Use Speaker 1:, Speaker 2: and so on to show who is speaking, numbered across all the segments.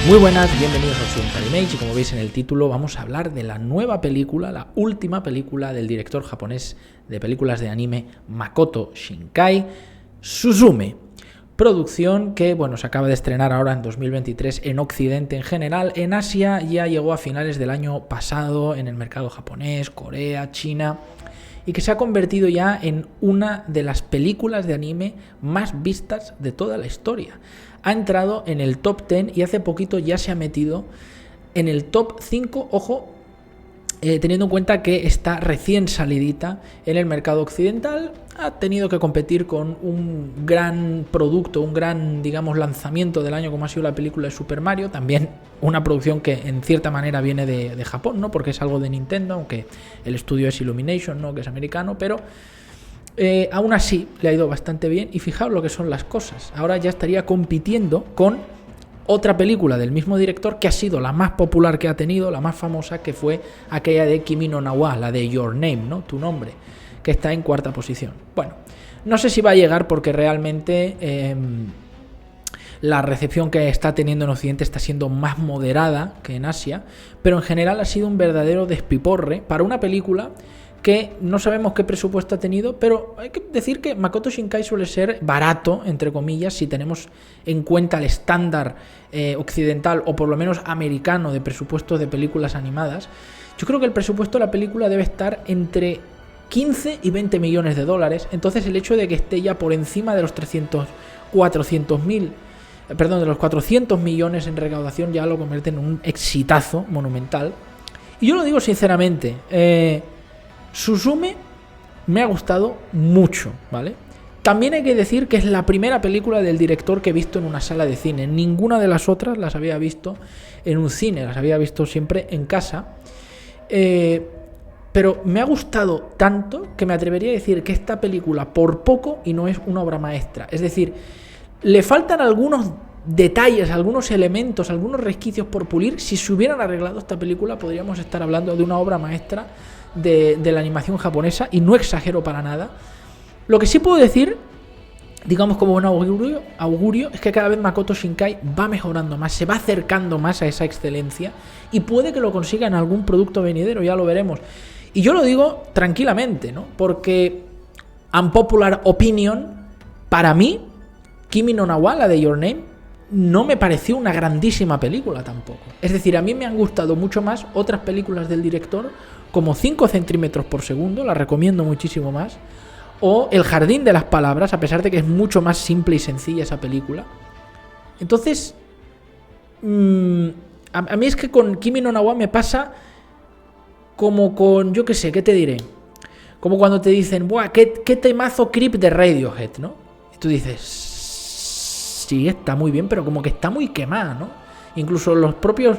Speaker 1: Muy buenas, bienvenidos a Occidental Image y como veis en el título vamos a hablar de la nueva película, la última película del director japonés de películas de anime Makoto Shinkai, Suzume. Producción que se acaba de estrenar ahora en 2023 en Occidente en general. En Asia ya llegó a finales del año pasado en el mercado japonés, Corea, China, y que se ha convertido ya en una de las películas de anime más vistas de toda la historia. Ha entrado en el top 10 y hace poquito ya se ha metido en el top 5, ojo, teniendo en cuenta que está recién salidita en el mercado occidental. Ha tenido que competir con un gran producto, un gran, lanzamiento del año como ha sido la película de Super Mario, también una producción que en cierta manera viene de Japón, ¿no? Porque es algo de Nintendo, aunque el estudio es Illumination, ¿no? Que es americano, pero aún así le ha ido bastante bien y fijaos lo que son las cosas. Ahora ya estaría compitiendo con otra película del mismo director que ha sido la más popular que ha tenido, la más famosa, que fue aquella de Kimi no Na wa, la de Your Name, ¿no? Tu nombre, que está en cuarta posición. Bueno, no sé si va a llegar porque realmente la recepción que está teniendo en Occidente está siendo más moderada que en Asia, pero en general ha sido un verdadero despiporre para una película que no sabemos qué presupuesto ha tenido, pero hay que decir que Makoto Shinkai suele ser barato, entre comillas, si tenemos en cuenta el estándar occidental o por lo menos americano de presupuestos de películas animadas. Yo creo que el presupuesto de la película debe estar entre 15 y 20 millones de dólares, entonces el hecho de que esté ya por encima de los 400 millones en recaudación ya lo convierte en un exitazo monumental. Y yo lo digo sinceramente, Suzume me ha gustado mucho, ¿vale? También hay que decir que es la primera película del director que he visto en una sala de cine. Ninguna de las otras las había visto en un cine, las había visto siempre en casa. Pero me ha gustado tanto que me atrevería a decir que esta película por poco y no es una obra maestra. Es decir, le faltan algunos detalles, algunos elementos, algunos resquicios por pulir. Si se hubieran arreglado esta película podríamos estar hablando de una obra maestra de la animación japonesa, y no exagero para nada. Lo que sí puedo decir, digamos como buen augurio, es que cada vez Makoto Shinkai va mejorando más, se va acercando más a esa excelencia y puede que lo consiga en algún producto venidero, ya lo veremos. Y yo lo digo tranquilamente, ¿no? Porque unpopular opinion, para mí Kimi no Na wa, la de Your Name, no me pareció una grandísima película tampoco. Es decir, a mí me han gustado mucho más otras películas del director, como 5 centímetros por segundo, la recomiendo muchísimo más, o El jardín de las palabras, a pesar de que es mucho más simple y sencilla esa película. Entonces, a mí es que con Kimi no Na wa me pasa como con, yo qué sé, ¿qué te diré? Como cuando te dicen, ¡buah, qué temazo Creep de Radiohead!, ¿no? Y tú dices, sí, está muy bien, pero como que está muy quemada, ¿no? Incluso los propios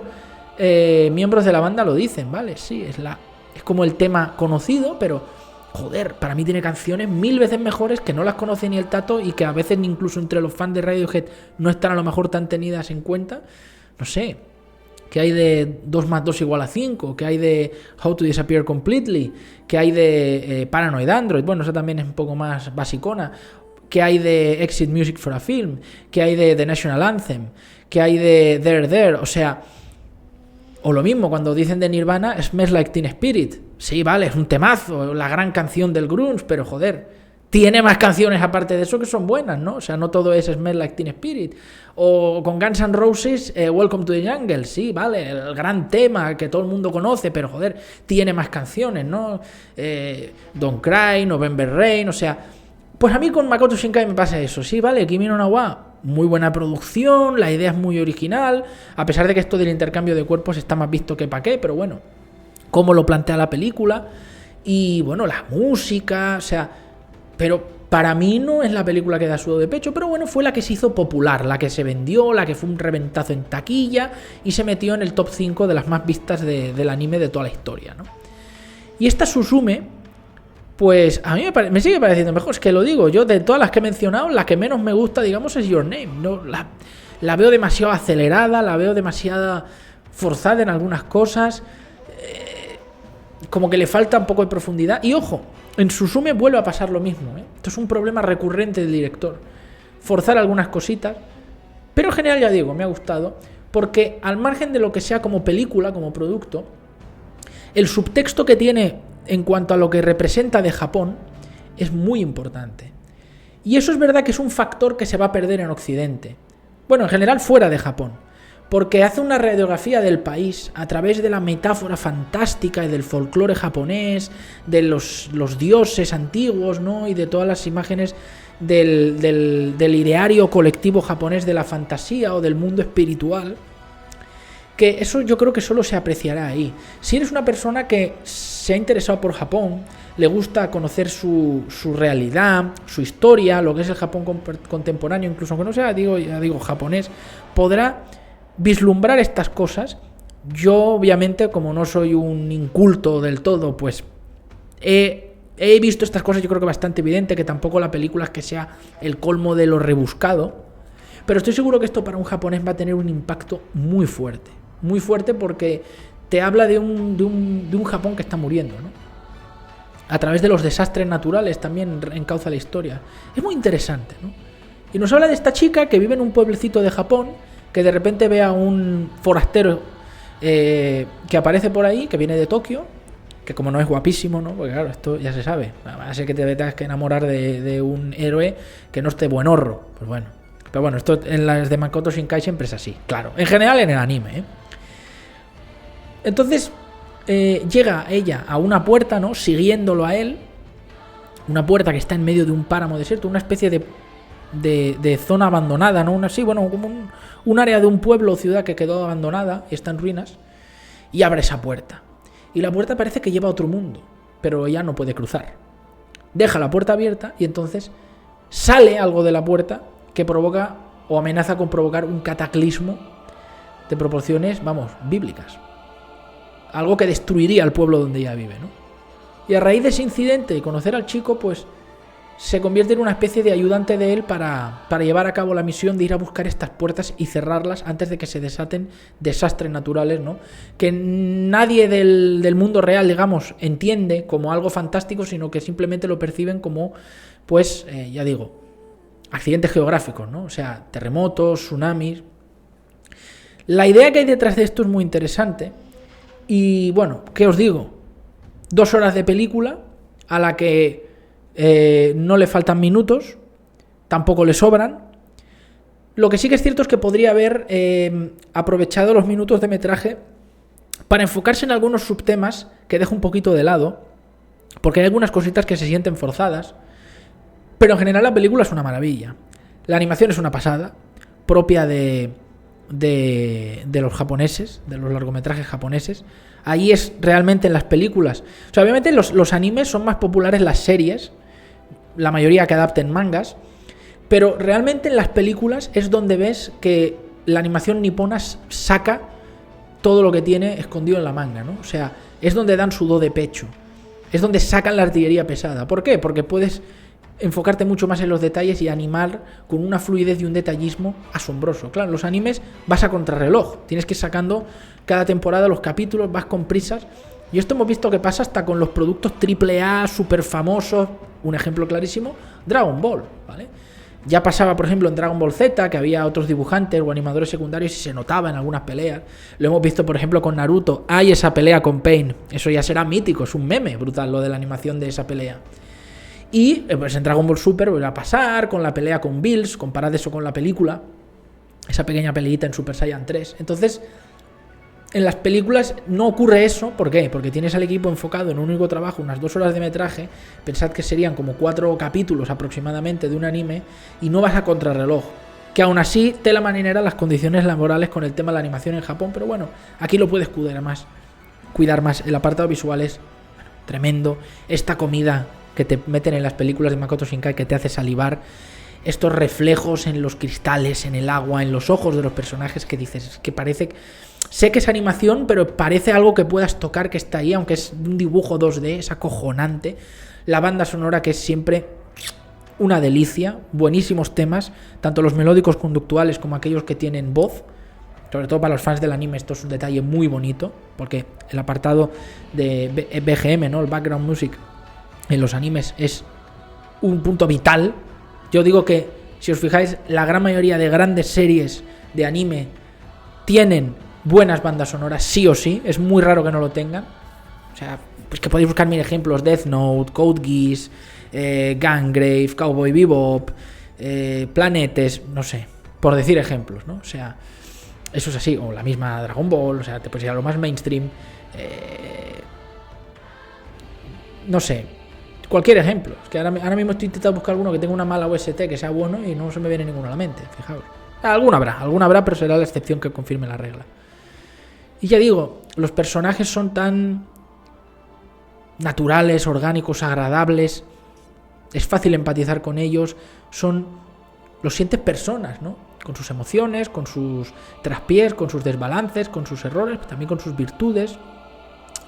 Speaker 1: miembros de la banda lo dicen, ¿vale? Sí, es como el tema conocido, pero joder, para mí tiene canciones 1000 veces mejores que no las conoce ni el tato y que a veces incluso entre los fans de Radiohead no están a lo mejor tan tenidas en cuenta. No sé, que hay de 2 más 2 igual a 5, que hay de How to Disappear Completely, que hay de Paranoid Android, bueno, esa también es un poco más basicona, que hay de Exit Music for a Film, que hay de The National Anthem, que hay de There, o sea, o lo mismo cuando dicen de Nirvana, Smells Like Teen Spirit. Sí, vale, es un temazo, la gran canción del grunge, pero joder, tiene más canciones aparte de eso que son buenas, ¿no? O sea, no todo es Smells Like Teen Spirit. O con Guns N' Roses, Welcome to the Jungle, sí, vale, el gran tema que todo el mundo conoce, pero joder, tiene más canciones, ¿no? Don't Cry, November Rain, o sea, pues a mí con Makoto Shinkai me pasa eso, sí, vale, Kimi no Na wa, muy buena producción, la idea es muy original, a pesar de que esto del intercambio de cuerpos está más visto que pa' qué, pero bueno, cómo lo plantea la película, y bueno, la música, o sea, pero para mí no es la película que da sudo de pecho, pero bueno, fue la que se hizo popular, la que se vendió, la que fue un reventazo en taquilla, y se metió en el top 5 de las más vistas del anime de toda la historia, ¿no? Y esta Suzume, pues a mí me sigue pareciendo mejor, es que lo digo, yo de todas las que he mencionado, la que menos me gusta, digamos, es Your Name, ¿no? la veo demasiado acelerada, la veo demasiado forzada en algunas cosas, como que le falta un poco de profundidad. Y ojo, en Suzume vuelve a pasar lo mismo, ¿eh? Esto es un problema recurrente del director, forzar algunas cositas, pero en general, ya digo, me ha gustado, porque al margen de lo que sea como película, como producto, el subtexto que tiene en cuanto a lo que representa de Japón es muy importante. Y eso es verdad que es un factor que se va a perder en Occidente. Bueno, en general fuera de Japón. Porque hace una radiografía del país a través de la metáfora fantástica y del folclore japonés, de los dioses antiguos, ¿no? Y de todas las imágenes del ideario colectivo japonés de la fantasía o del mundo espiritual. Que eso yo creo que solo se apreciará ahí. Si eres una persona que se ha interesado por Japón, le gusta conocer su realidad, su historia, lo que es el Japón contemporáneo, incluso aunque no sea, digo japonés, podrá vislumbrar estas cosas. Yo, obviamente, como no soy un inculto del todo, pues he visto estas cosas, yo creo que bastante evidente, que tampoco la película es que sea el colmo de lo rebuscado, pero estoy seguro que esto para un japonés va a tener un impacto muy fuerte porque te habla de un Japón que está muriendo, ¿no? A través de los desastres naturales también encauza la historia. Es muy interesante, ¿no? Y nos habla de esta chica que vive en un pueblecito de Japón, que de repente ve a un forastero que aparece por ahí, que viene de Tokio, que como no es guapísimo, ¿no? Porque claro, esto ya se sabe. Así que te tengas que enamorar de un héroe que no esté buenorro. Pues bueno. Pero bueno, esto en las de Makoto Shinkai siempre es así, claro. En general en el anime, ¿eh? Entonces llega ella a una puerta, ¿no? Siguiéndolo a él. Una puerta que está en medio de un páramo desierto, una especie de zona abandonada, ¿no? Como un área de un pueblo o ciudad que quedó abandonada y está en ruinas. Y abre esa puerta. Y la puerta parece que lleva a otro mundo, pero ella no puede cruzar. Deja la puerta abierta y entonces sale algo de la puerta que provoca o amenaza con provocar un cataclismo de proporciones, bíblicas. Algo que destruiría al pueblo donde ella vive, ¿no? Y a raíz de ese incidente y conocer al chico, pues se convierte en una especie de ayudante de él para llevar a cabo la misión de ir a buscar estas puertas y cerrarlas antes de que se desaten desastres naturales, ¿no? Que nadie del mundo real, digamos, entiende como algo fantástico, sino que simplemente lo perciben como, pues, ya digo, accidentes geográficos, ¿no? O sea, terremotos, tsunamis. La idea que hay detrás de esto es muy interesante. Y bueno, ¿qué os digo? 2 horas de película a la que no le faltan minutos, tampoco le sobran. Lo que sí que es cierto es que podría haber aprovechado los minutos de metraje para enfocarse en algunos subtemas que dejo un poquito de lado, porque hay algunas cositas que se sienten forzadas, pero en general la película es una maravilla. La animación es una pasada, propia de los japoneses, de los largometrajes japoneses. Ahí es realmente en las películas. O sea, obviamente los animes son más populares las series, la mayoría que adapten mangas, pero realmente en las películas es donde ves que la animación nipona saca todo lo que tiene escondido en la manga, ¿no? O sea, es donde dan su do de pecho, es donde sacan la artillería pesada. ¿Por qué? Porque puedes enfocarte mucho más en los detalles y animar con una fluidez y un detallismo asombroso. Claro, los animes vas a contrarreloj, tienes que ir sacando cada temporada los capítulos, vas con prisas, y esto hemos visto que pasa hasta con los productos AAA súper famosos. Un ejemplo clarísimo, Dragon Ball, ¿vale? Ya pasaba, por ejemplo, en Dragon Ball Z, que había otros dibujantes o animadores secundarios y se notaba en algunas peleas. Lo hemos visto, por ejemplo, con Naruto. Hay esa pelea con Pain, eso ya será mítico, es un meme brutal lo de la animación de esa pelea. Y pues en Dragon Ball Super vuelve a pasar con la pelea con Bills, comparad eso con la película, esa pequeña peleita en Super Saiyan 3. Entonces, en las películas no ocurre eso. ¿Por qué? Porque tienes al equipo enfocado en un único trabajo, unas 2 horas de metraje, pensad que serían como 4 capítulos aproximadamente de un anime, y no vas a contrarreloj. Que aún así tela marinera las condiciones laborales con el tema de la animación en Japón, pero bueno, aquí lo puedes cuidar más. El apartado visual es tremendo. Esta comida que te meten en las películas de Makoto Shinkai que te hace salivar, estos reflejos en los cristales, en el agua, en los ojos de los personajes, que dices, es que parece, sé que es animación, pero parece algo que puedas tocar, que está ahí, aunque es un dibujo 2D, es acojonante. La banda sonora, que es siempre una delicia, buenísimos temas, tanto los melódicos conductuales como aquellos que tienen voz. Sobre todo para los fans del anime esto es un detalle muy bonito, porque el apartado de BGM, ¿no? El background music en los animes es un punto vital. Yo digo que, si os fijáis, la gran mayoría de grandes series de anime tienen buenas bandas sonoras, sí o sí. Es muy raro que no lo tengan. O sea, pues que podéis buscar mil ejemplos: Death Note, Code Geass, Gungrave, Cowboy Bebop, Planetes, no sé, por decir ejemplos, ¿no? O sea, eso es así. O la misma Dragon Ball, o sea, te puedes ir a lo más mainstream. No sé, cualquier ejemplo. Es que ahora mismo estoy intentando buscar alguno que tenga una mala OST que sea bueno y no se me viene ninguno a la mente, fijaos. Alguna habrá, pero será la excepción que confirme la regla. Y ya digo, los personajes son tan naturales, orgánicos, agradables. Es fácil empatizar con ellos. Los sientes personas, ¿no? Con sus emociones, con sus traspiés, con sus desbalances, con sus errores, pero también con sus virtudes.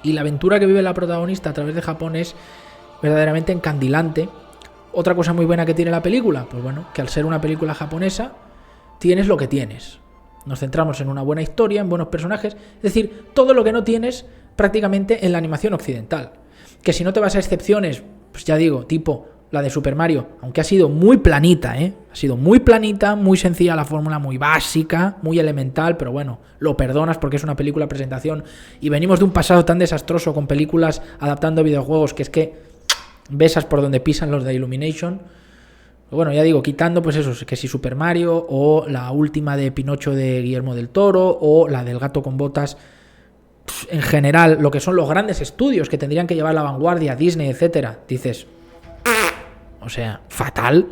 Speaker 1: Y la aventura que vive la protagonista a través de Japón es verdaderamente encandilante. Otra cosa muy buena que tiene la película, pues bueno, que al ser una película japonesa tienes lo que tienes. Nos centramos en una buena historia, en buenos personajes, es decir, todo lo que no tienes prácticamente en la animación occidental. Que si no te vas a excepciones, pues ya digo, tipo la de Super Mario, aunque ha sido muy planita, ha sido muy planita, muy sencilla la fórmula, muy básica, muy elemental, pero bueno, lo perdonas porque es una película presentación y venimos de un pasado tan desastroso con películas adaptando videojuegos que es que besas por donde pisan los de Illumination. Bueno, ya digo, quitando pues eso, que si Super Mario o la última de Pinocho de Guillermo del Toro o la del Gato con Botas, en general, lo que son los grandes estudios que tendrían que llevar la vanguardia, Disney, etcétera, dices, o sea, fatal.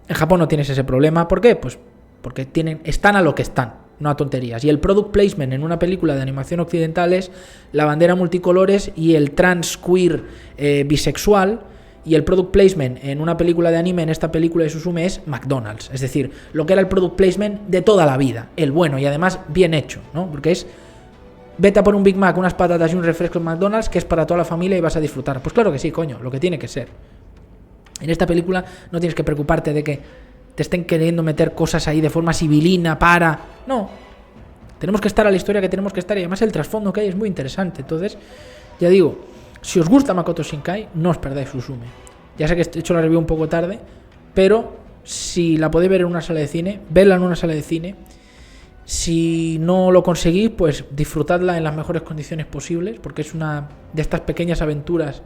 Speaker 1: En Japón no tienes ese problema. ¿Por qué? Pues porque están a lo que están, no a tonterías. Y el product placement en una película de animación occidental es la bandera multicolores y el trans queer bisexual. Y el product placement en una película de anime, en esta película de Suzume, es McDonald's. Es decir, lo que era el product placement de toda la vida, el bueno y además bien hecho, ¿no? Porque es, vete a por un Big Mac, unas patatas y un refresco en McDonald's, que es para toda la familia y vas a disfrutar. Pues claro que sí, coño, lo que tiene que ser. En esta película no tienes que preocuparte de que te estén queriendo meter cosas ahí de forma sibilina para... No, tenemos que estar a la historia que tenemos que estar y además el trasfondo que hay es muy interesante. Entonces, ya digo, si os gusta Makoto Shinkai, no os perdáis Suzume. Ya sé que he hecho la review un poco tarde, pero si la podéis ver en una sala de cine, vedla en una sala de cine. Si no lo conseguís, pues disfrutadla en las mejores condiciones posibles, porque es una de estas pequeñas aventuras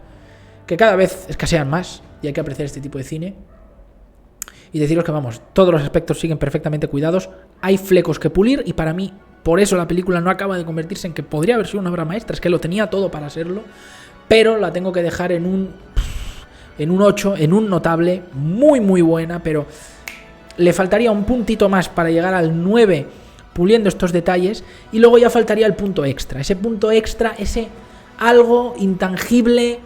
Speaker 1: que cada vez escasean más y hay que apreciar este tipo de cine. Y deciros que vamos, todos los aspectos siguen perfectamente cuidados, hay flecos que pulir y para mí, por eso la película no acaba de convertirse en que podría haber sido una obra maestra, es que lo tenía todo para serlo, pero la tengo que dejar en un 8, en un notable, muy muy buena, pero le faltaría un puntito más para llegar al 9 puliendo estos detalles y luego ya faltaría el punto extra, ese algo intangible,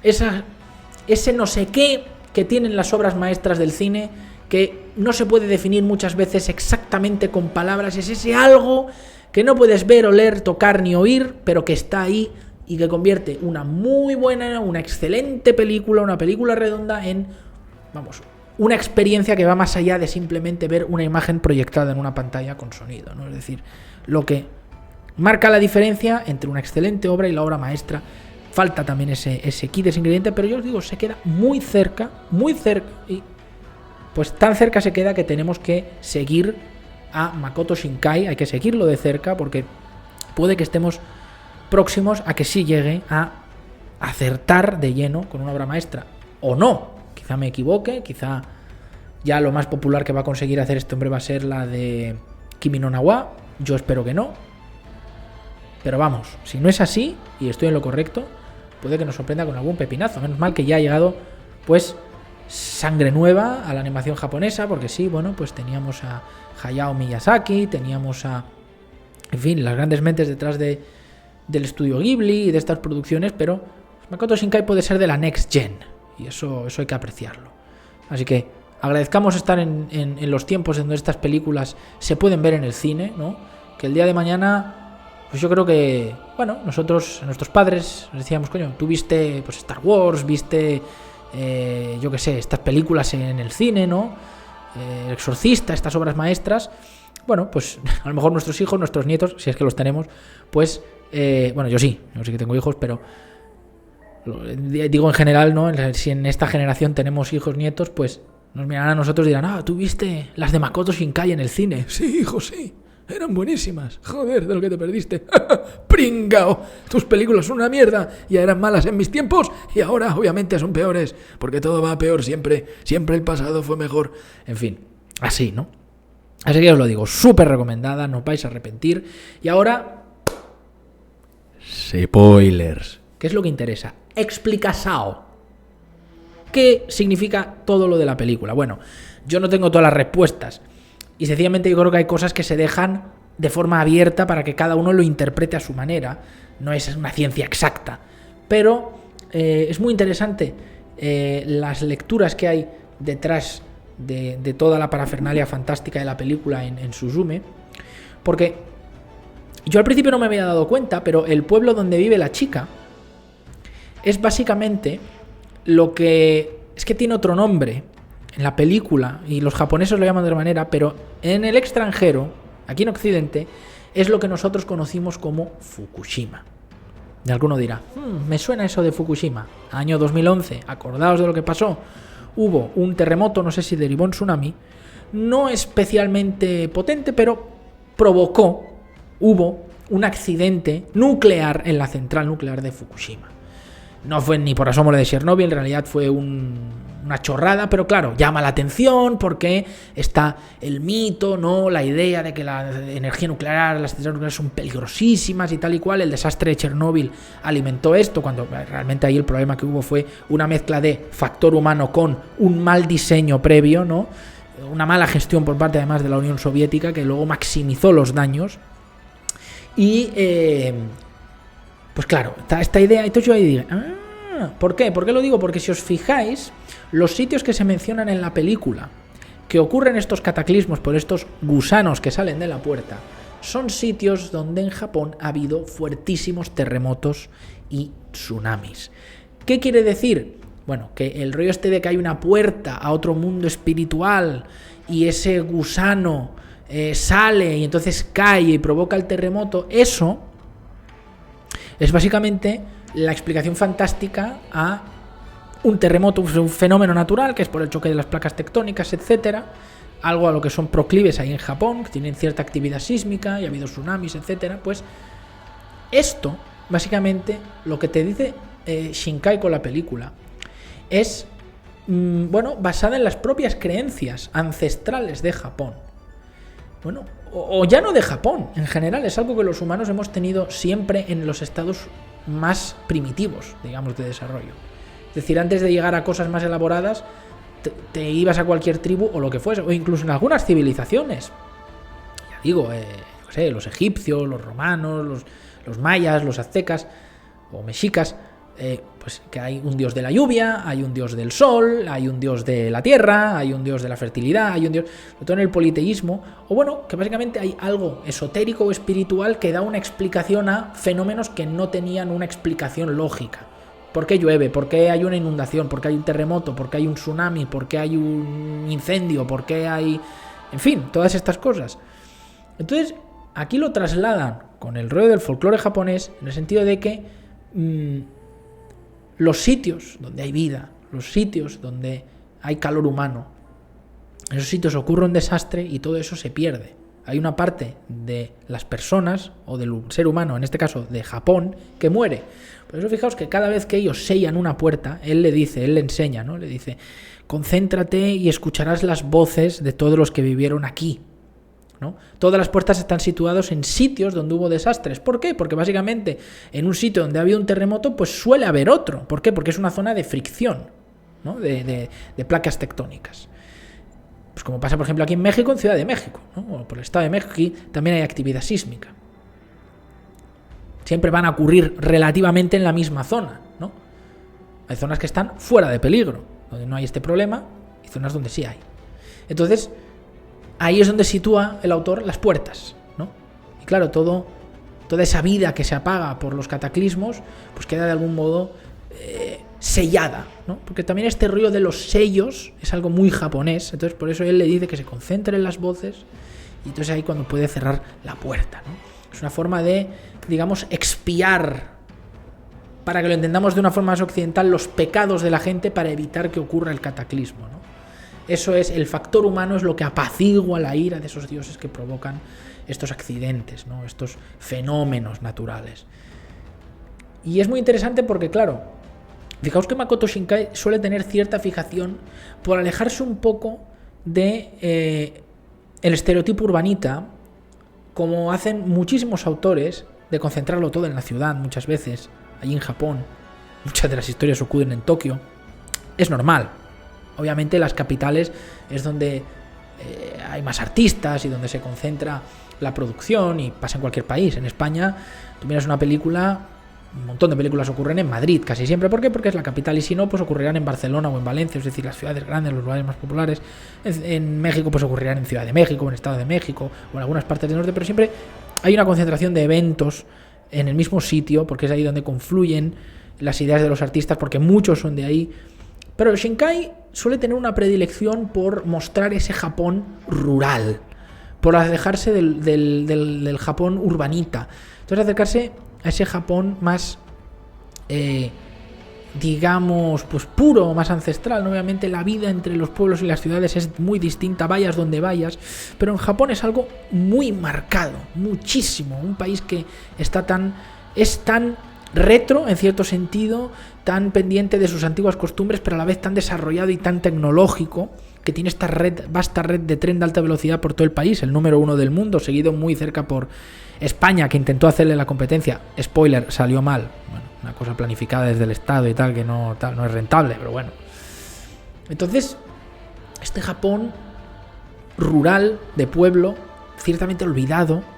Speaker 1: ese no sé qué que tienen las obras maestras del cine que no se puede definir muchas veces exactamente con palabras, es ese algo que no puedes ver, oler, tocar ni oír, pero que está ahí y que convierte una muy buena, una excelente película, una película redonda en, vamos, una experiencia que va más allá de simplemente ver una imagen proyectada en una pantalla con sonido, ¿no? Es decir, lo que marca la diferencia entre una excelente obra y la obra maestra. Falta también ese kit, ese ingrediente, pero yo os digo, se queda muy cerca, y pues tan cerca se queda que tenemos que seguir a Makoto Shinkai, hay que seguirlo de cerca porque puede que estemos próximos a que sí llegue a acertar de lleno con una obra maestra, o no, quizá me equivoque, quizá ya lo más popular que va a conseguir hacer este hombre va a ser la de Kimi no Na wa, yo espero que no, pero vamos, si no es así y estoy en lo correcto, puede que nos sorprenda con algún pepinazo. Menos mal que ya ha llegado pues sangre nueva a la animación japonesa, porque sí, bueno, pues teníamos a Hayao Miyazaki, teníamos a, en fin, las grandes mentes detrás del estudio Ghibli y de estas producciones, pero Makoto Shinkai puede ser de la next gen y eso hay que apreciarlo. Así que agradezcamos estar en los tiempos en donde estas películas se pueden ver en el cine, ¿no? Que el día de mañana, pues yo creo que, bueno, nosotros, nuestros padres, nos decíamos, coño, tú viste pues Star Wars, viste yo qué sé, estas películas en el cine, ¿no? El Exorcista, estas obras maestras. Bueno, pues a lo mejor nuestros hijos, nuestros nietos, si es que los tenemos, pues, bueno, yo sí que tengo hijos, pero digo en general, ¿no? Si en esta generación tenemos hijos, nietos, pues nos mirarán a nosotros y dirán, ¿tú viste las de Makoto Shinkai en el cine? Sí, hijo, sí. Eran buenísimas. Joder, de lo que te perdiste. ¡Pringao! Tus películas son una mierda. Ya eran malas en mis tiempos y ahora obviamente son peores. Porque todo va a peor siempre. Siempre el pasado fue mejor. En fin, así, ¿no? Así que os lo digo, súper recomendada, no os vais a arrepentir. Y ahora... spoilers. ¿Qué es lo que interesa? Explicación. ¿Qué significa todo lo de la película? Bueno, yo no tengo todas las respuestas. Y sencillamente yo creo que hay cosas que se dejan de forma abierta para que cada uno lo interprete a su manera. No es una ciencia exacta. Pero es muy interesante las lecturas que hay detrás de toda la parafernalia fantástica de la película en Suzume. Porque yo al principio no me había dado cuenta, pero el pueblo donde vive la chica es básicamente lo que... Es que tiene otro nombre en la película, y los japoneses lo llaman de otra manera, pero en el extranjero, aquí en Occidente, es lo que nosotros conocimos como Fukushima. Y alguno dirá, me suena eso de Fukushima. Año 2011, acordaos de lo que pasó. Hubo un terremoto, no sé si derivó en tsunami, no especialmente potente, pero hubo un accidente nuclear en la central nuclear de Fukushima. No fue ni por asomo lo de Chernobyl, en realidad fue una chorrada, pero claro, llama la atención porque está el mito, ¿no? La idea de que la energía nuclear, las centrales nucleares son peligrosísimas y tal y cual. El desastre de Chernobyl alimentó esto, cuando realmente ahí el problema que hubo fue una mezcla de factor humano con un mal diseño previo, ¿no? Una mala gestión por parte además de la Unión Soviética que luego maximizó los daños. Y pues claro, está esta idea. Entonces yo ahí digo, ¿por qué? ¿Por qué lo digo? Porque si os fijáis, los sitios que se mencionan en la película, que ocurren estos cataclismos por estos gusanos que salen de la puerta, son sitios donde en Japón ha habido fuertísimos terremotos y tsunamis. ¿Qué quiere decir? Bueno, que el rollo este de que hay una puerta a otro mundo espiritual y ese gusano sale y entonces cae y provoca el terremoto, eso es básicamente la explicación fantástica a un terremoto, un fenómeno natural que es por el choque de las placas tectónicas, etcétera, algo a lo que son proclives ahí en Japón, que tienen cierta actividad sísmica y ha habido tsunamis, etcétera. Pues esto, básicamente, lo que te dice Shinkai con la película es, bueno, basada en las propias creencias ancestrales de Japón. Bueno, o ya no de Japón, en general, es algo que los humanos hemos tenido siempre en los estados más primitivos, digamos, de desarrollo. Es decir, antes de llegar a cosas más elaboradas, te ibas a cualquier tribu o lo que fuese, o incluso en algunas civilizaciones. Ya digo, no sé, los egipcios, los romanos, los mayas, los aztecas o mexicas, pues que hay un dios de la lluvia, hay un dios del sol, hay un dios de la tierra, hay un dios de la fertilidad, hay un dios, sobre todo en el politeísmo, o bueno, que básicamente hay algo esotérico o espiritual que da una explicación a fenómenos que no tenían una explicación lógica. ¿Por qué llueve? ¿Por qué hay una inundación? ¿Por qué hay un terremoto? ¿Por qué hay un tsunami? ¿Por qué hay un incendio? ¿Por qué hay...? En fin, todas estas cosas. Entonces, aquí lo trasladan con el rollo del folclore japonés en el sentido de que los sitios donde hay vida, los sitios donde hay calor humano, en esos sitios ocurre un desastre y todo eso se pierde. Hay una parte de las personas o del ser humano, en este caso de Japón, que muere. Por eso fijaos que cada vez que ellos sellan una puerta, él le enseña, ¿no? Le dice, concéntrate y escucharás las voces de todos los que vivieron aquí, ¿no? Todas las puertas están situadas en sitios donde hubo desastres. ¿Por qué? Porque básicamente en un sitio donde ha habido un terremoto, pues suele haber otro. ¿Por qué? Porque es una zona de fricción, ¿no? de placas tectónicas. Pues como pasa, por ejemplo, aquí en México, en Ciudad de México, ¿no? O por el Estado de México, aquí también hay actividad sísmica. Siempre van a ocurrir relativamente en la misma zona, ¿no? Hay zonas que están fuera de peligro, donde no hay este problema, y zonas donde sí hay. Entonces, ahí es donde sitúa el autor las puertas, ¿no? Y claro, toda esa vida que se apaga por los cataclismos, pues queda de algún modo sellada, ¿no? Porque también este rollo de los sellos es algo muy japonés, entonces por eso él le dice que se concentre en las voces y entonces ahí cuando puede cerrar la puerta, ¿no? Es una forma de, digamos, expiar, para que lo entendamos de una forma más occidental, los pecados de la gente para evitar que ocurra el cataclismo, ¿no? Eso es, el factor humano es lo que apacigua la ira de esos dioses que provocan estos accidentes, ¿no? Estos fenómenos naturales. Y es muy interesante porque, claro, fijaos que Makoto Shinkai suele tener cierta fijación por alejarse un poco de el estereotipo urbanita, como hacen muchísimos autores, de concentrarlo todo en la ciudad muchas veces, allí en Japón. Muchas de las historias ocurren en Tokio. Es normal. Obviamente las capitales es donde hay más artistas y donde se concentra la producción, y pasa en cualquier país. En España, tú miras una película, un montón de películas ocurren en Madrid, casi siempre. ¿Por qué? Porque es la capital, y si no, pues ocurrirán en Barcelona o en Valencia, es decir, las ciudades grandes, los lugares más populares. En México, pues ocurrirán en Ciudad de México, en Estado de México, o en algunas partes del norte, pero siempre hay una concentración de eventos en el mismo sitio, porque es ahí donde confluyen las ideas de los artistas, porque muchos son de ahí. Pero Shinkai suele tener una predilección por mostrar ese Japón rural, por alejarse del Japón urbanita. Entonces acercarse a ese Japón más, digamos, pues puro, más ancestral, ¿no? Obviamente la vida entre los pueblos y las ciudades es muy distinta, vayas donde vayas, pero en Japón es algo muy marcado, muchísimo. Un país que es tan retro, en cierto sentido, tan pendiente de sus antiguas costumbres, pero a la vez tan desarrollado y tan tecnológico, que tiene esta vasta red de tren de alta velocidad por todo el país, el número 1 del mundo, seguido muy cerca por España, que intentó hacerle la competencia. Spoiler, salió mal. Bueno, una cosa planificada desde el Estado y tal, que no es rentable, pero bueno. Entonces, este Japón rural, de pueblo, ciertamente olvidado,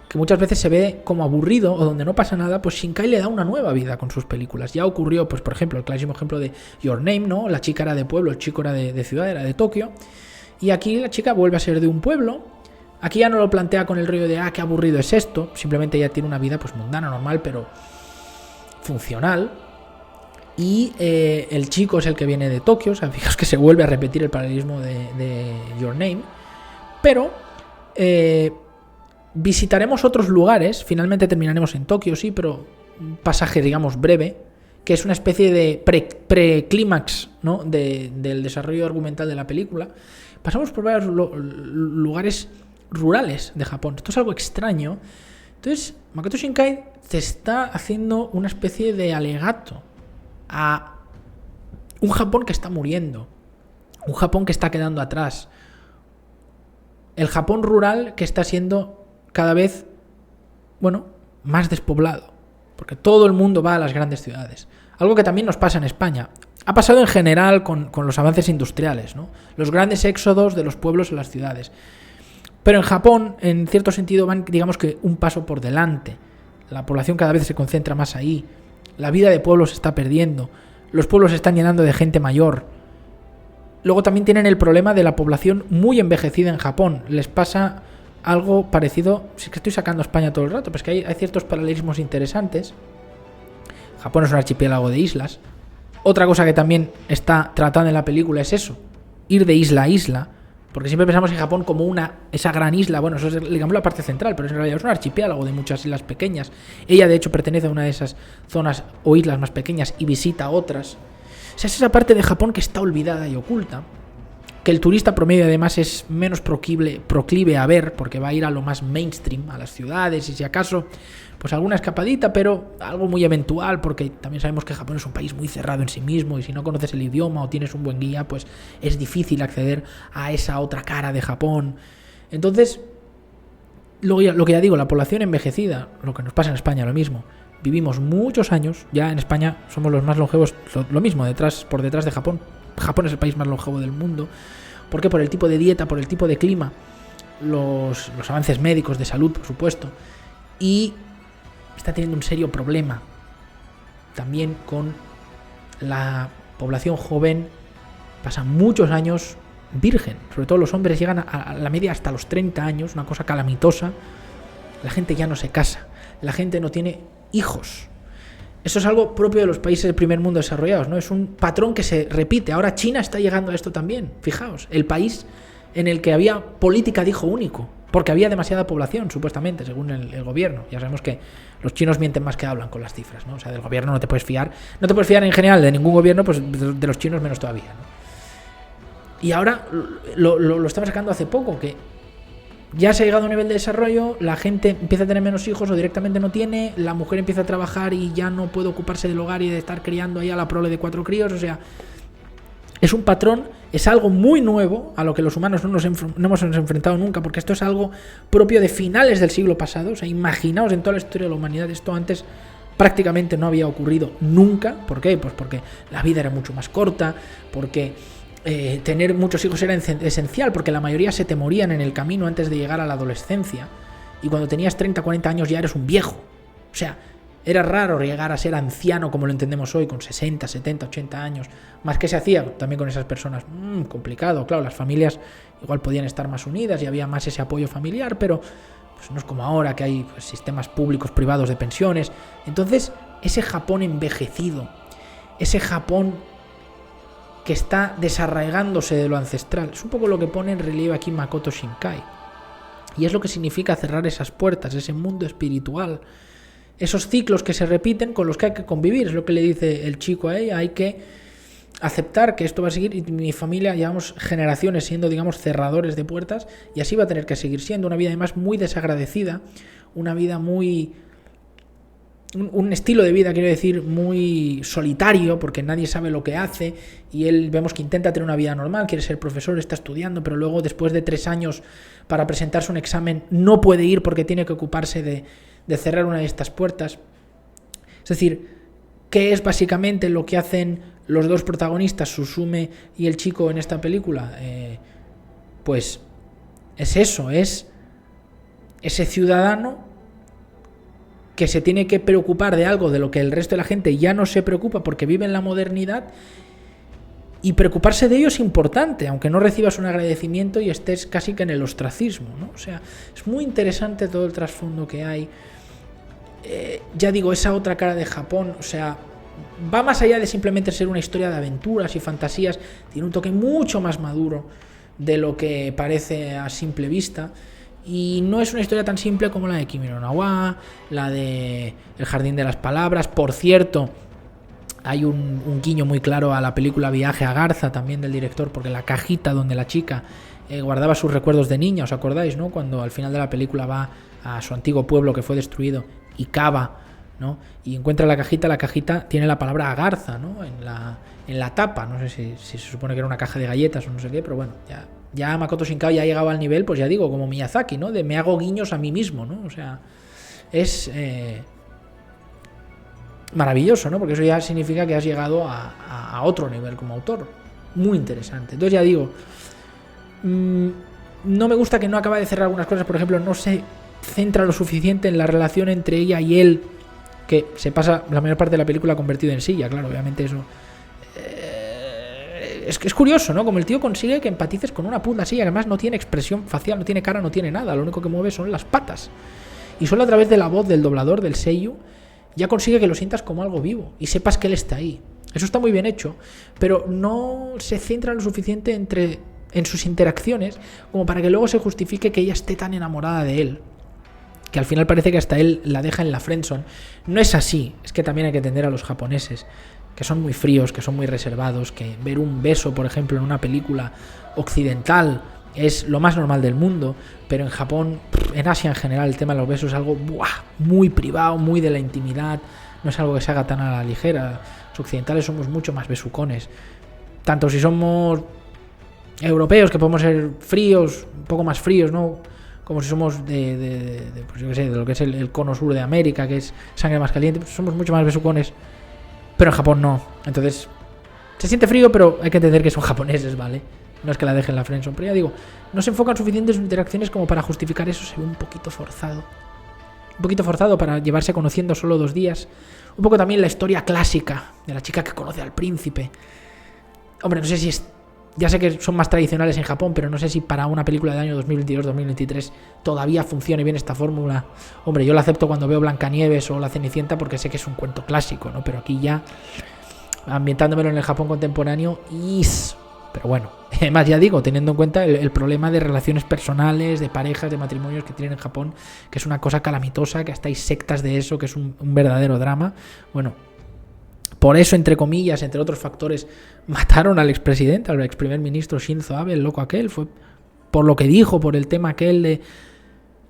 Speaker 1: que muchas veces se ve como aburrido o donde no pasa nada, pues Shinkai le da una nueva vida con sus películas. Ya ocurrió, pues por ejemplo, el clásico ejemplo de Your Name, ¿no? La chica era de pueblo, el chico era de ciudad, era de Tokio. Y aquí la chica vuelve a ser de un pueblo. Aquí ya no lo plantea con el rollo de, qué aburrido es esto. Simplemente ella tiene una vida pues mundana, normal, pero funcional. Y el chico es el que viene de Tokio. O sea, fijaos que se vuelve a repetir el paralelismo de Your Name. Pero visitaremos otros lugares. Finalmente terminaremos en Tokio, sí, pero un pasaje, digamos, breve, que es una especie de preclímax, ¿no? del desarrollo argumental de la película. Pasamos por varios lugares rurales de Japón. Esto es algo extraño. Entonces, Makoto Shinkai te está haciendo una especie de alegato a un Japón que está muriendo, un Japón que está quedando atrás, el Japón rural que está siendo cada vez, más despoblado, porque todo el mundo va a las grandes ciudades. Algo que también nos pasa en España. Ha pasado en general con los avances industriales, ¿no? Los grandes éxodos de los pueblos a las ciudades. Pero en Japón, en cierto sentido, van, digamos que un paso por delante. La población cada vez se concentra más ahí. La vida de pueblos se está perdiendo. Los pueblos se están llenando de gente mayor. Luego también tienen el problema de la población muy envejecida en Japón. Les pasa algo parecido. Sí que estoy sacando España todo el rato, pero es que hay ciertos paralelismos interesantes. Japón es un archipiélago de islas. Otra cosa que también está tratada en la película es eso, ir de isla a isla, porque siempre pensamos en Japón como esa gran isla. Bueno, eso es, digamos, la parte central, pero en realidad es un archipiélago de muchas islas pequeñas. Ella, de hecho, pertenece a una de esas zonas o islas más pequeñas y visita otras. O sea, es esa parte de Japón que está olvidada y oculta, que el turista promedio además es menos proclive a ver, porque va a ir a lo más mainstream, a las ciudades, y si acaso pues alguna escapadita, pero algo muy eventual, porque también sabemos que Japón es un país muy cerrado en sí mismo, y si no conoces el idioma o tienes un buen guía, pues es difícil acceder a esa otra cara de Japón. Entonces, lo que ya digo, la población envejecida, lo que nos pasa en España, lo mismo. Vivimos muchos años, ya en España somos los más longevos, lo mismo, por detrás de Japón. Japón es el país más longevo del mundo. ¿Por qué? Por el tipo de dieta, por el tipo de clima, los avances médicos, de salud, por supuesto. Y está teniendo un serio problema también con la población joven. Pasan muchos años virgen, sobre todo los hombres llegan a la media hasta los 30 años, una cosa calamitosa. La gente ya no se casa, la gente no tiene hijos. Eso es algo propio de los países del primer mundo desarrollados, ¿no? Es un patrón que se repite. Ahora China está llegando a esto también. Fijaos, el país en el que había política de hijo único, porque había demasiada población, supuestamente, según el gobierno. Ya sabemos que los chinos mienten más que hablan con las cifras, ¿no? O sea, del gobierno no te puedes fiar. No te puedes fiar en general de ningún gobierno, pues de los chinos menos todavía, ¿no? Y ahora lo estaba sacando hace poco, que ya se ha llegado a un nivel de desarrollo, la gente empieza a tener menos hijos o directamente no tiene, la mujer empieza a trabajar y ya no puede ocuparse del hogar y de estar criando ahí a la prole de 4 críos, o sea, es un patrón, es algo muy nuevo a lo que los humanos no hemos enfrentado nunca, porque esto es algo propio de finales del siglo pasado. O sea, imaginaos en toda la historia de la humanidad, esto antes prácticamente no había ocurrido nunca. ¿Por qué? Pues porque la vida era mucho más corta, porque tener muchos hijos era esencial, porque la mayoría se te morían en el camino antes de llegar a la adolescencia, y cuando tenías 30, 40 años ya eres un viejo. O sea, era raro llegar a ser anciano como lo entendemos hoy, con 60, 70, 80 años. Más que se hacía también con esas personas. Complicado, claro, las familias igual podían estar más unidas y había más ese apoyo familiar, pero pues no es como ahora que hay pues, sistemas públicos, privados de pensiones. Entonces, ese Japón envejecido, ese Japón que está desarraigándose de lo ancestral, es un poco lo que pone en relieve aquí Makoto Shinkai. Y es lo que significa cerrar esas puertas, ese mundo espiritual, esos ciclos que se repiten con los que hay que convivir. Es lo que le dice el chico a ella, hay que aceptar que esto va a seguir, y mi familia llevamos generaciones siendo, digamos, cerradores de puertas, y así va a tener que seguir siendo. Una vida además muy desagradecida, una vida muy... un estilo de vida, quiero decir, muy solitario, porque nadie sabe lo que hace, y él vemos que intenta tener una vida normal, quiere ser profesor, está estudiando, pero luego después de 3 años para presentarse un examen no puede ir porque tiene que ocuparse de cerrar una de estas puertas. Es decir, ¿qué es básicamente lo que hacen los dos protagonistas, Susume y el chico, en esta película? Pues es eso, es ese ciudadano que se tiene que preocupar de algo de lo que el resto de la gente ya no se preocupa porque vive en la modernidad, y preocuparse de ello es importante, aunque no recibas un agradecimiento y estés casi que en el ostracismo, ¿no? O sea, es muy interesante todo el trasfondo que hay. Ya digo, esa otra cara de Japón, o sea, va más allá de simplemente ser una historia de aventuras y fantasías, tiene un toque mucho más maduro de lo que parece a simple vista. Y no es una historia tan simple como la de Kimi no Na wa, la de El Jardín de las Palabras. Por cierto, hay un guiño muy claro a la película Viaje a Garza, también del director, porque la cajita donde la chica guardaba sus recuerdos de niña, ¿os acordáis, no? Cuando al final de la película va a su antiguo pueblo que fue destruido y cava, ¿no? Y encuentra la cajita tiene la palabra Agarza, ¿no? En la tapa. No sé si se supone que era una caja de galletas o no sé qué, pero bueno, ya Makoto Shinkai ya ha llegado al nivel, pues ya digo, como Miyazaki, ¿no? De me hago guiños a mí mismo, ¿no? O sea, es maravilloso, ¿no? Porque eso ya significa que has llegado a otro nivel como autor. Muy interesante. Entonces ya digo, no me gusta que no acaba de cerrar algunas cosas. Por ejemplo, no se centra lo suficiente en la relación entre ella y él, que se pasa la mayor parte de la película convertido en silla, claro, obviamente eso. Es curioso, ¿no? Como el tío consigue que empatices con una puta silla, que además no tiene expresión facial, no tiene cara, no tiene nada, lo único que mueve son las patas. Y solo a través de la voz del doblador, del seiyuu, ya consigue que lo sientas como algo vivo y sepas que él está ahí. Eso está muy bien hecho, pero no se centra lo suficiente en sus interacciones como para que luego se justifique que ella esté tan enamorada de él, que al final parece que hasta él la deja en la friendzone. No es así. Es que también hay que entender a los japoneses, que son muy fríos, que son muy reservados, que ver un beso, por ejemplo, en una película occidental es lo más normal del mundo, pero en Japón, en Asia en general, el tema de los besos es algo muy privado, muy de la intimidad, no es algo que se haga tan a la ligera. Los occidentales somos mucho más besucones, tanto si somos europeos, que podemos ser fríos, un poco más fríos, ¿no? Como si somos pues yo qué sé, de lo que es el cono sur de América, que es sangre más caliente, pues somos mucho más besucones, pero en Japón no. Entonces se siente frío, pero hay que entender que son japoneses, ¿vale? No es que la dejen la friendzone, pero ya digo, no se enfocan suficientes sus interacciones como para justificar eso. Se ve un poquito forzado para llevarse conociendo solo 2 días. Un poco también la historia clásica de la chica que conoce al príncipe. Hombre, no sé si es Ya sé que son más tradicionales en Japón, pero no sé si para una película del año 2022-2023 todavía funcione bien esta fórmula. Hombre, yo la acepto cuando veo Blancanieves o La Cenicienta porque sé que es un cuento clásico, ¿no? Pero aquí ya, ambientándomelo en el Japón contemporáneo, pero bueno, además ya digo, teniendo en cuenta el problema de relaciones personales, de parejas, de matrimonios que tienen en Japón, que es una cosa calamitosa, que hasta hay sectas de eso, que es un verdadero drama. Bueno, por eso, entre comillas, entre otros factores, mataron al expresidente, al ex primer ministro Shinzo Abe, el loco aquel. Fue por lo que dijo, por el tema aquel de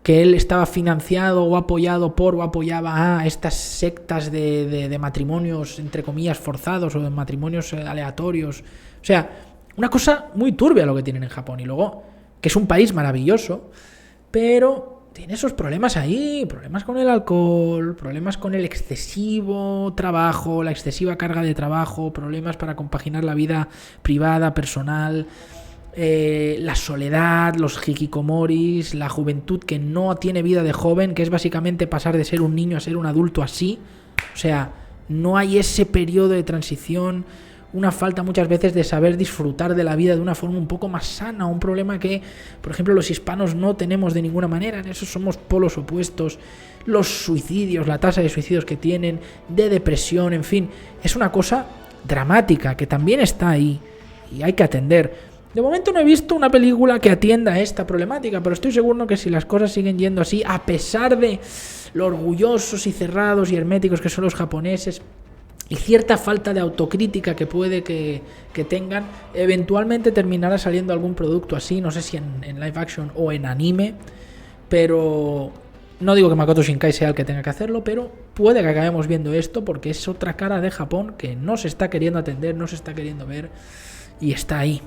Speaker 1: que él estaba financiado o apoyado por o apoyaba a estas sectas de matrimonios, entre comillas, forzados o de matrimonios aleatorios. O sea, una cosa muy turbia lo que tienen en Japón. Y luego, que es un país maravilloso, pero tiene esos problemas ahí, problemas con el alcohol, problemas con el excesivo trabajo, la excesiva carga de trabajo, problemas para compaginar la vida privada, personal, la soledad, los hikikomoris, la juventud que no tiene vida de joven, que es básicamente pasar de ser un niño a ser un adulto así. O sea, no hay ese periodo de transición, una falta muchas veces de saber disfrutar de la vida de una forma un poco más sana, un problema que, por ejemplo, los hispanos no tenemos de ninguna manera. En eso somos polos opuestos. Los suicidios, la tasa de suicidios que tienen, de depresión, en fin, es una cosa dramática que también está ahí y hay que atender. De momento no he visto una película que atienda a esta problemática, pero estoy seguro que si las cosas siguen yendo así, a pesar de lo orgullosos y cerrados y herméticos que son los japoneses, y cierta falta de autocrítica que puede que tengan, eventualmente terminará saliendo algún producto así, no sé si en live action o en anime, pero no digo que Makoto Shinkai sea el que tenga que hacerlo, pero puede que acabemos viendo esto porque es otra cara de Japón que no se está queriendo atender, no se está queriendo ver y está ahí.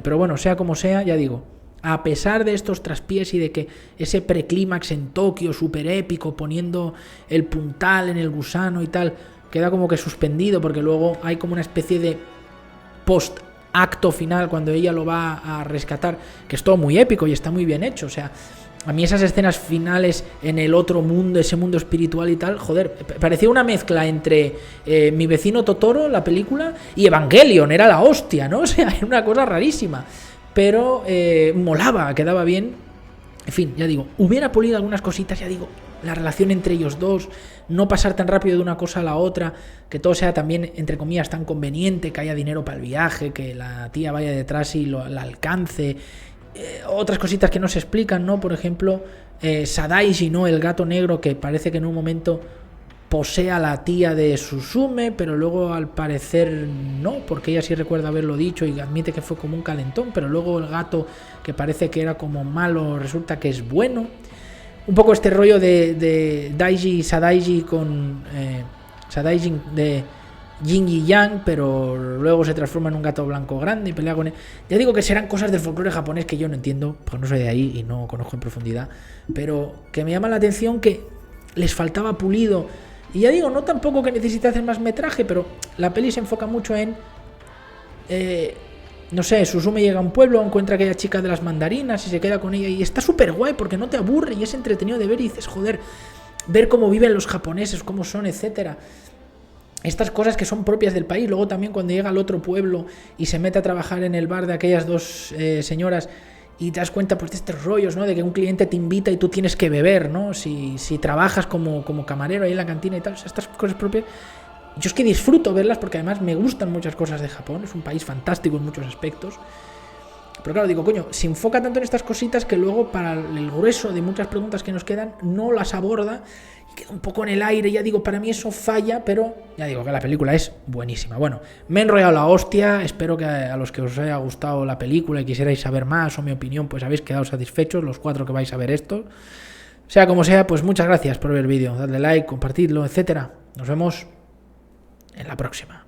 Speaker 1: Pero bueno, sea como sea, ya digo, a pesar de estos traspiés y de que ese preclímax en Tokio súper épico, poniendo el puntal en el gusano y tal, queda como que suspendido porque luego hay como una especie de post-acto final cuando ella lo va a rescatar, que es todo muy épico y está muy bien hecho. O sea, a mí esas escenas finales en el otro mundo, ese mundo espiritual y tal, joder, parecía una mezcla entre Mi vecino Totoro, la película, y Evangelion, era la hostia, ¿no? O sea, era una cosa rarísima, pero molaba, quedaba bien. En fin, ya digo, hubiera pulido algunas cositas, ya digo, la relación entre ellos dos, no pasar tan rápido de una cosa a la otra, que todo sea también, entre comillas, tan conveniente, que haya dinero para el viaje, que la tía vaya detrás y la alcance, otras cositas que no se explican, ¿no? Por ejemplo, Sadaiji, ¿no? El gato negro que parece que en un momento posee a la tía de Suzume, pero luego al parecer no, porque ella sí recuerda haberlo dicho y admite que fue como un calentón, pero luego el gato que parece que era como malo resulta que es bueno. Un poco este rollo de Daiji y Sadaiji con Sadaiji de Yin y Yang, pero luego se transforma en un gato blanco grande y pelea con él. Ya digo que serán cosas del folclore japonés que yo no entiendo, porque no soy de ahí y no conozco en profundidad, pero que me llama la atención que les faltaba pulido. Y ya digo, no tampoco que necesite hacer más metraje, pero la peli se enfoca mucho en no sé, Suzume llega a un pueblo, encuentra a aquella chica de las mandarinas y se queda con ella y está súper guay porque no te aburre y es entretenido de ver y dices, joder, ver cómo viven los japoneses, cómo son, etcétera. Estas cosas que son propias del país. Luego también cuando llega al otro pueblo y se mete a trabajar en el bar de aquellas dos señoras y te das cuenta pues de estos rollos, ¿no? De que un cliente te invita y tú tienes que beber, ¿no? Si trabajas como camarero ahí en la cantina y tal, o sea, estas cosas propias. Yo es que disfruto verlas porque además me gustan muchas cosas de Japón, es un país fantástico en muchos aspectos. Pero claro, digo, coño, se enfoca tanto en estas cositas que luego para el grueso de muchas preguntas que nos quedan no las aborda y queda un poco en el aire. Ya digo, para mí eso falla, pero ya digo que la película es buenísima. Bueno, me he enrollado la hostia, espero que a los que os haya gustado la película y quisierais saber más o mi opinión, pues habéis quedado satisfechos, los 4 que vais a ver esto. Sea como sea, pues muchas gracias por ver el vídeo, dadle like, compartidlo, etcétera. Nos vemos en la próxima.